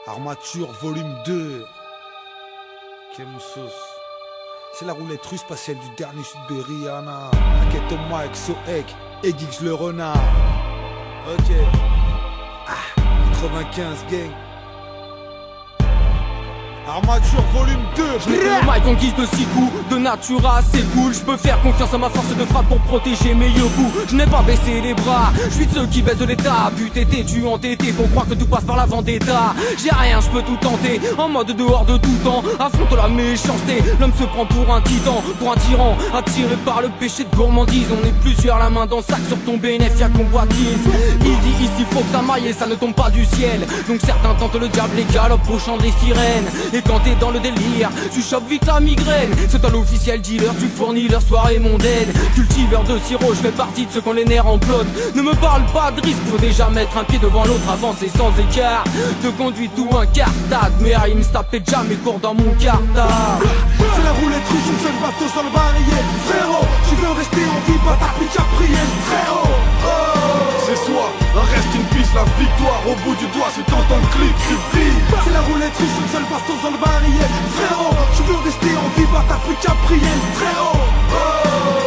Armature volume 2. Kemoussos. C'est la roulette russe spatiale du dernier chute de Rihanna. Aketo Mike, Soek, et Giggs le renard. Ok. 95 gang. Armature volume 2. Je mets le mic en guise de 6 coups, de natura c'est cool. Je peux faire confiance à ma force de frappe pour protéger mes yeux-coups. Je n'ai pas baissé les bras, je suis de ceux qui baissent l'état. Buté, tu entêté, faut croire que tout passe par la vendetta. J'ai rien, je peux tout tenter, en mode dehors de tout temps. Affronte la méchanceté, l'homme se prend pour un titan, pour un tyran, attiré par le péché de gourmandise. On est plusieurs, la main dans le sac, sur ton bénéf y'a convoitise. Easy, ici faut que ça maille et ça ne tombe pas du ciel. Donc certains tentent le diable, les galopes au chant des sirènes. Et quand t'es dans le délire, tu chopes vite la migraine. C'est à l'officiel dealer, tu fournis leur soirée mondaine. Cultiveur de sirop, je fais partie de ceux qu'on les nerfs en plot. Ne me parle pas de risque, faut déjà mettre un pied devant l'autre, avancer sans écart. De conduite ou un cartade, mais il me tapait déjà mes cours dans mon cartable. C'est la roulette russe, une seule bateau sur le barillet. Frérot, tu veux rester en vie, pas t'appliques à prier. Frérot, c'est soi, reste une piste, la victoire au bout du doigt, c'est tant ton clic, tu vis. c'est la roulette russe, une seule bateau sur le barillet. Frérot, tu veux rester en vie, pas t'appliques à prier. Frérot,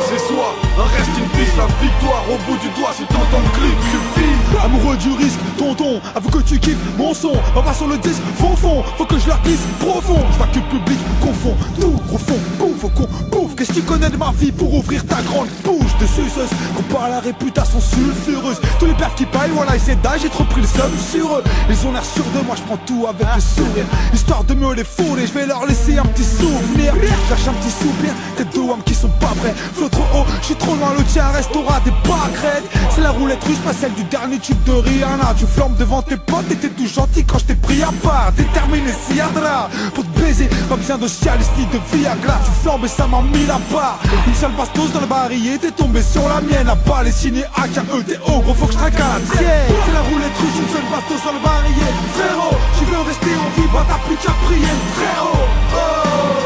c'est soi, reste une piste, la victoire au bout du doigt, c'est tant ton clic, tu vis. amoureux du risque, tonton, avoue que tu kiffes mon son. On va sur le disque, fond, faut que je la glisse profond. Je vois que le public confond, tout refond, bouffe, au con, bouffe. Qu'est-ce que tu connais de ma vie pour ouvrir ta grande bouche de suceuse? Compare la réputation sulfureuse. Tous les pères qui paillent, voilà, ils c'est d'âge, j'ai trop pris le seum sur eux. Ils ont l'air sûrs de moi, je prends tout avec le sourire. Histoire de me les fourrer, je vais leur laisser un petit souvenir. Cherche un petit soupir, tête de hommes qui sont pas prêts. Flot trop haut, je suis trop loin, le tien restera des pâquerettes. C'est la roulette russe, pas celle du dernier tube de Rihanna. Tu flambes devant tes potes et t'es tout gentil quand je t'ai pris à part. Déterminé s'il y a de là pour te baiser, pas besoin de Cialis ni de Viagra. Tu flambes et ça m'a mis la part. Une seule bastos dans le barillet, t'es tombé sur la mienne. La balle est signée AKE, t'es haut, gros faut que je traque à la tienne. C'est la roulette russe, une seule bastos dans le barillet. Frérot, tu veux rester en vie, bah t'as plus qu'à prier. Frérot,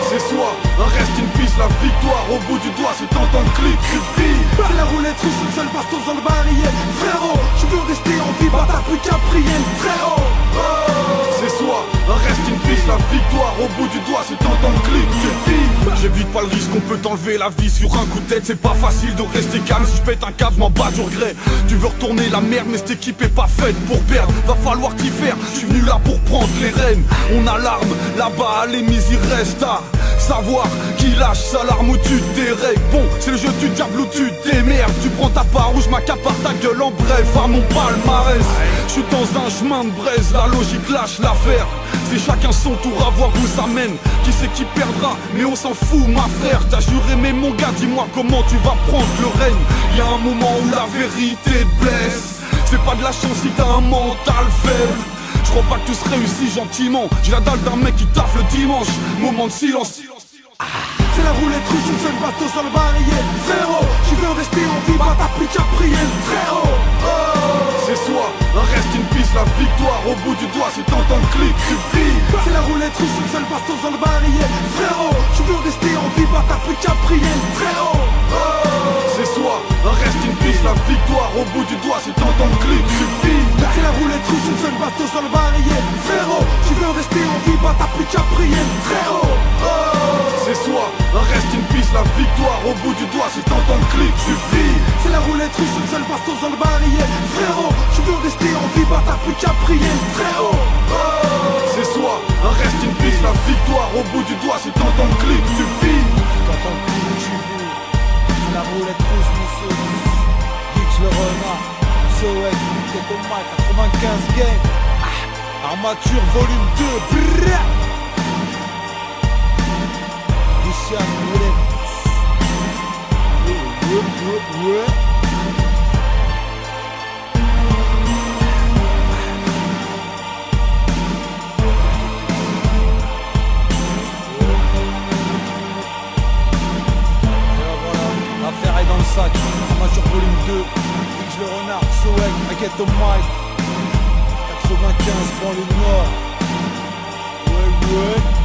c'est soi, reste une piste, la victoire au bout du doigt, c'est tant ton clic, tu vis. c'est la roulette russe, une seule bastos dans le barillet. Frérot, tu veux rester en vie, bah t'as plus qu'à prier. Frérot, c'est soi, reste une piste, la victoire au bout du doigt, c'est tant ton clic, tu vis. J'évite pas le risque, on peut t'enlever la vie sur un coup de tête. C'est pas facile de rester calme, si je pète un câble, m'en bats du regret. Tu veux retourner la merde, mais cette équipe est pas faite pour perdre. Va falloir t'y faire, je suis venu là pour prendre les rênes. On a l'arme, là-bas, les mises, il reste à savoir qui lâche sa larme ou tu te dérègles. Bon, c'est le jeu du diable ou tu te démerdes. Tu prends ta part ou je m'accapare ta gueule en bref à mon palmarès. Je suis dans un chemin de braise, la logique lâche l'affaire. C'est chacun son tour à voir où ça mène. Qui c'est qui perdra, mais on s'en fout ma frère. T'as juré mais mon gars, dis-moi comment tu vas prendre le règne. Y'a un moment où la vérité te blesse. C'est pas de la chance si t'as un mental faible. Je crois pas que tous réussis gentiment. J'ai la dalle d'un mec qui taffe le dimanche. Moment de silence. c'est la roulette russe, une seule bastos dans le barillet. Frérot, tu veux rester en vie, bah t'as plus qu'à prier. Frérot, c'est soi, reste une piste, la victoire au bout du doigt, c'est tant ton clic, tu vis. c'est la roulette russe, une seule bastos dans le barillet. Frérot, tu veux rester en vie, bah t'as plus qu'à prier. Frérot, c'est soi, reste une piste, la victoire au bout du doigt, c'est tant ton clic, tu vis. c'est la roulette russe, une seule bastos dans le barillet. Frérot, tu veux rester en vie, bah t'as plus qu'à prier. Frérot, c'est soi, reste une piste, la victoire au bout du doigt, c'est tant ton clic, tu vis. c'est la roulette russe, une seule bastos dans le barillet. Frérot, tu veux rester en vie, bah t'as plus qu'à prier. Frérot, c'est soi, reste une piste, la victoire au bout du doigt, c'est tant ton clic, tu vis. T'entends le clic, tu vis. C'est la roulette russe, monsieur. Giggs le renard. Soek, Aketo Mike, 95 gang. Armature volume 2. Brrrr. Lucian Roulette. Ouais. L'affaire est dans le sac. Armature volume 2. Giggs le renard. Soek, Aketo Mike. 95 dans le nord. Ouais.